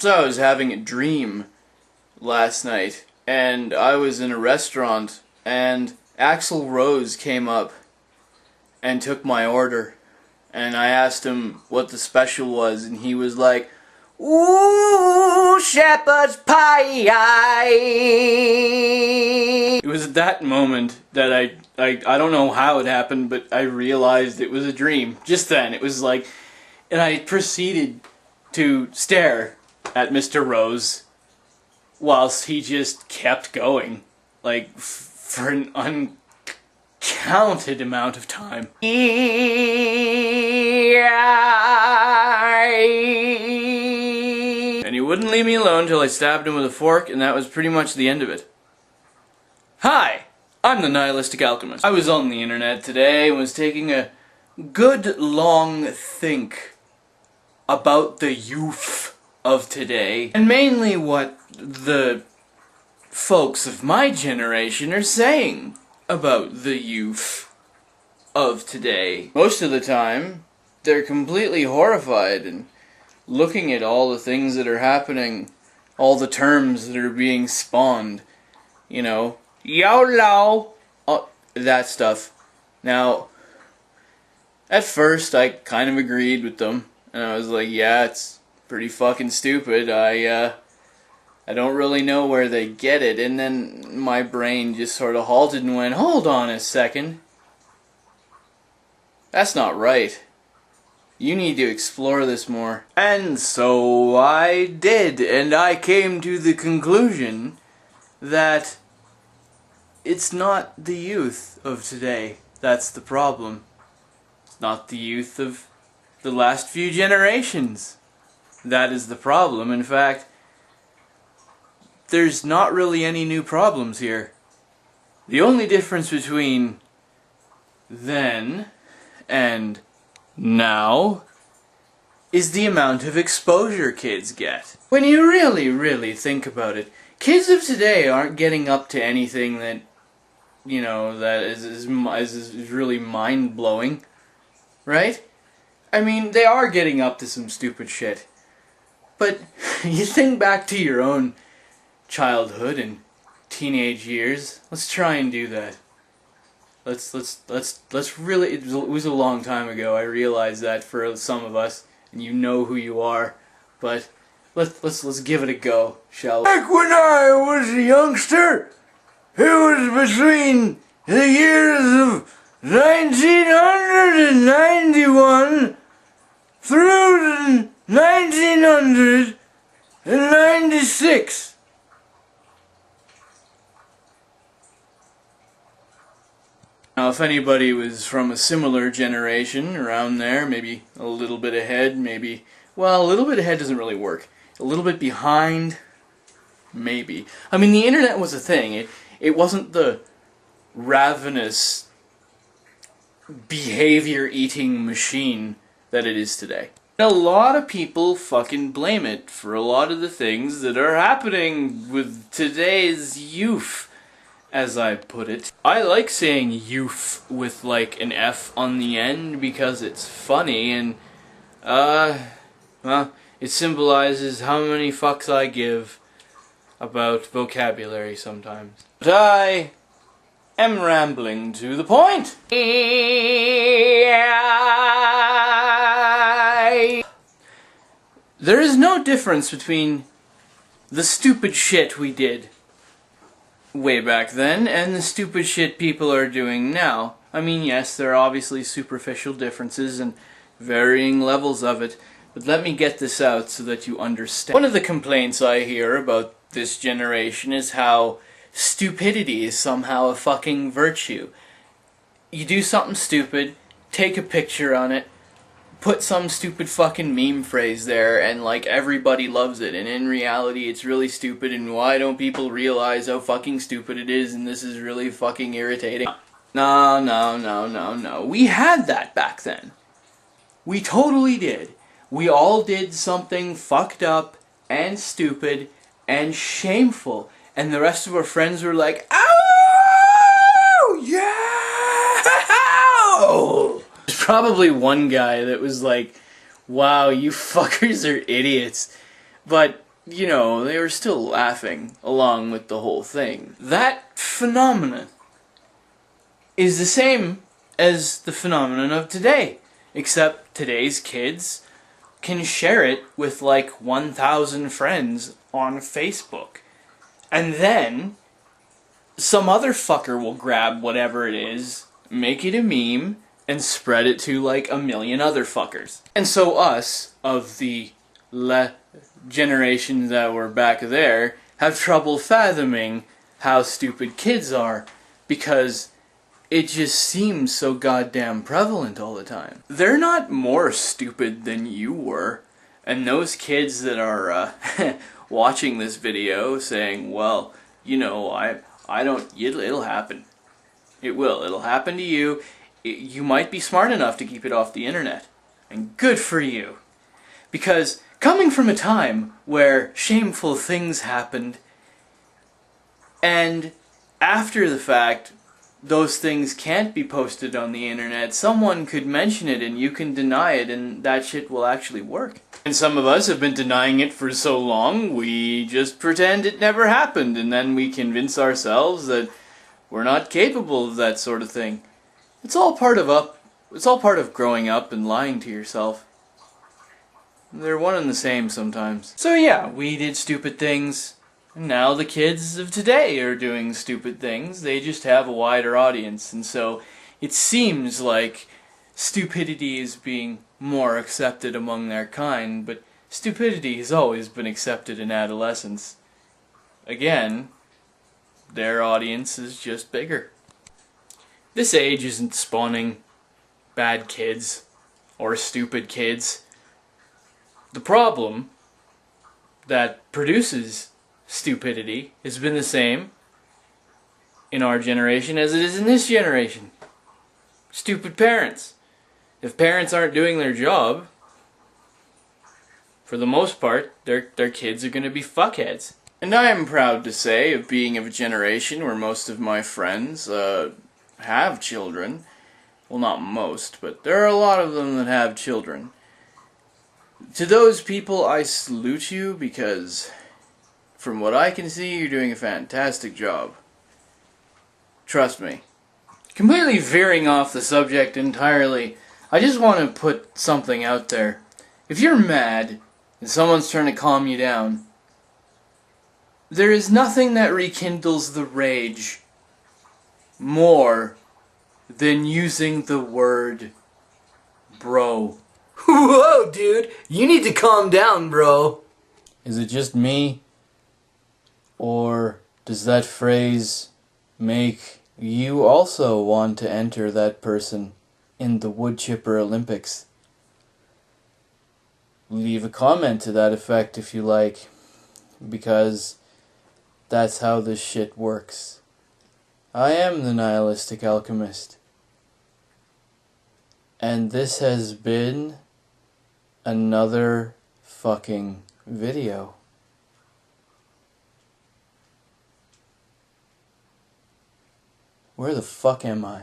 So I was having a dream last night, and I was in a restaurant, and Axl Rose came up and took my order, and I asked him what the special was, and he was like, "Ooh, shepherd's pie." It was at that moment that I don't know how it happened, but I realized it was a dream. Just then, it was like, and I proceeded to stare at Mr. Rose whilst he just kept going, like, for an uncounted amount of time. And he wouldn't leave me alone until I stabbed him with a fork, and that was pretty much the end of it. Hi, I'm the Nihilistic Alchemist. I was on the internet today and was taking a good long think about the youth of today, and mainly what the folks of my generation are saying about the youth of today. Most of the time, they're completely horrified and looking at all the things that are happening, all the terms that are being spawned, you know, YOLO, that stuff. Now, at first I kind of agreed with them, and I was like, yeah, it's pretty fucking stupid. I don't really know where they get it, and then my brain just sort of halted and went, hold on a second. That's not right. You need to explore this more. And so I did, and I came to the conclusion that it's not the youth of today that's the problem. It's not the youth of the last few generations that is the problem. In fact, there's not really any new problems here. The only difference between then and now is the amount of exposure kids get. When you really think about it, kids of today aren't getting up to anything that, you know, that is really mind-blowing, right? I mean, they are getting up to some stupid shit, but you think back to your own childhood and teenage years. Let's try and do that. Let's really. It was a long time ago. I realize that for some of us, and you know who you are, but let's give it a go, shall we? Back when I was a youngster, it was between the years of 1991 through 1996. Now, if anybody was from a similar generation around there, maybe a little bit ahead, maybe, well, a little bit ahead doesn't really work. A little bit behind, maybe. I mean, the internet was a thing. It wasn't the ravenous, behavior-eating machine that it is today. A lot of people fucking blame it for a lot of the things that are happening with today's youth, as I put it. I like saying youth with like an F on the end because it's funny and, well, it symbolizes how many fucks I give about vocabulary sometimes. But I am rambling to the point. There is no difference between the stupid shit we did way back then and the stupid shit people are doing now. I mean, yes, there are obviously superficial differences and varying levels of it, but let me get this out so that you understand. One of the complaints I hear about this generation is how stupidity is somehow a fucking virtue. You do something stupid, take a picture on it, put some stupid fucking meme phrase there, and like everybody loves it, and in reality it's really stupid, and why don't people realize how fucking stupid it is, and this is really fucking irritating. No. We had that back then. We totally did. We all did something fucked up and stupid and shameful, and the rest of our friends were like, "Oh yeah!" There's probably one guy that was like, "Wow, you fuckers are idiots." But you know, they were still laughing along with the whole thing. That phenomenon is the same as the phenomenon of today, except today's kids can share it with like 1,000 friends on Facebook. And then some other fucker will grab whatever it is, make it a meme, and spread it to like a million other fuckers. And so us, of the generation that were back there, have trouble fathoming how stupid kids are, because it just seems so goddamn prevalent all the time. They're not more stupid than you were, and those kids that are watching this video saying, well, you know, I don't, it'll happen. It will. It'll happen to you. You might be smart enough to keep it off the internet. And good for you. Because coming from a time where shameful things happened, and after the fact, those things can't be posted on the internet, someone could mention it and you can deny it and that shit will actually work. And some of us have been denying it for so long, we just pretend it never happened, and then we convince ourselves that we're not capable of that sort of thing. It's all part of growing up and lying to yourself. They're one and the same sometimes. So yeah, we did stupid things, and now the kids of today are doing stupid things. They just have a wider audience, and so it seems like stupidity is being more accepted among their kind, but stupidity has always been accepted in adolescence. Again, their audience is just bigger. This age isn't spawning bad kids or stupid kids. The problem that produces stupidity has been the same in our generation as it is in this generation. Stupid parents. If parents aren't doing their job, for the most part, their kids are going to be fuckheads. And I am proud to say of being of a generation where most of my friends have children. Well, not most, but there are a lot of them that have children. To those people, I salute you, because from what I can see, you're doing a fantastic job. Trust me. Completely veering off the subject entirely, I just want to put something out there. If you're mad and someone's trying to calm you down, there is nothing that rekindles the rage more than using the word bro. Whoa, dude, you need to calm down, bro. Is it just me? Or does that phrase make you also want to enter that person in the wood chipper Olympics? Leave a comment to that effect if you like, because that's how this shit works. I am the nihilistic alchemist, and this has been another fucking video. Where the fuck am I?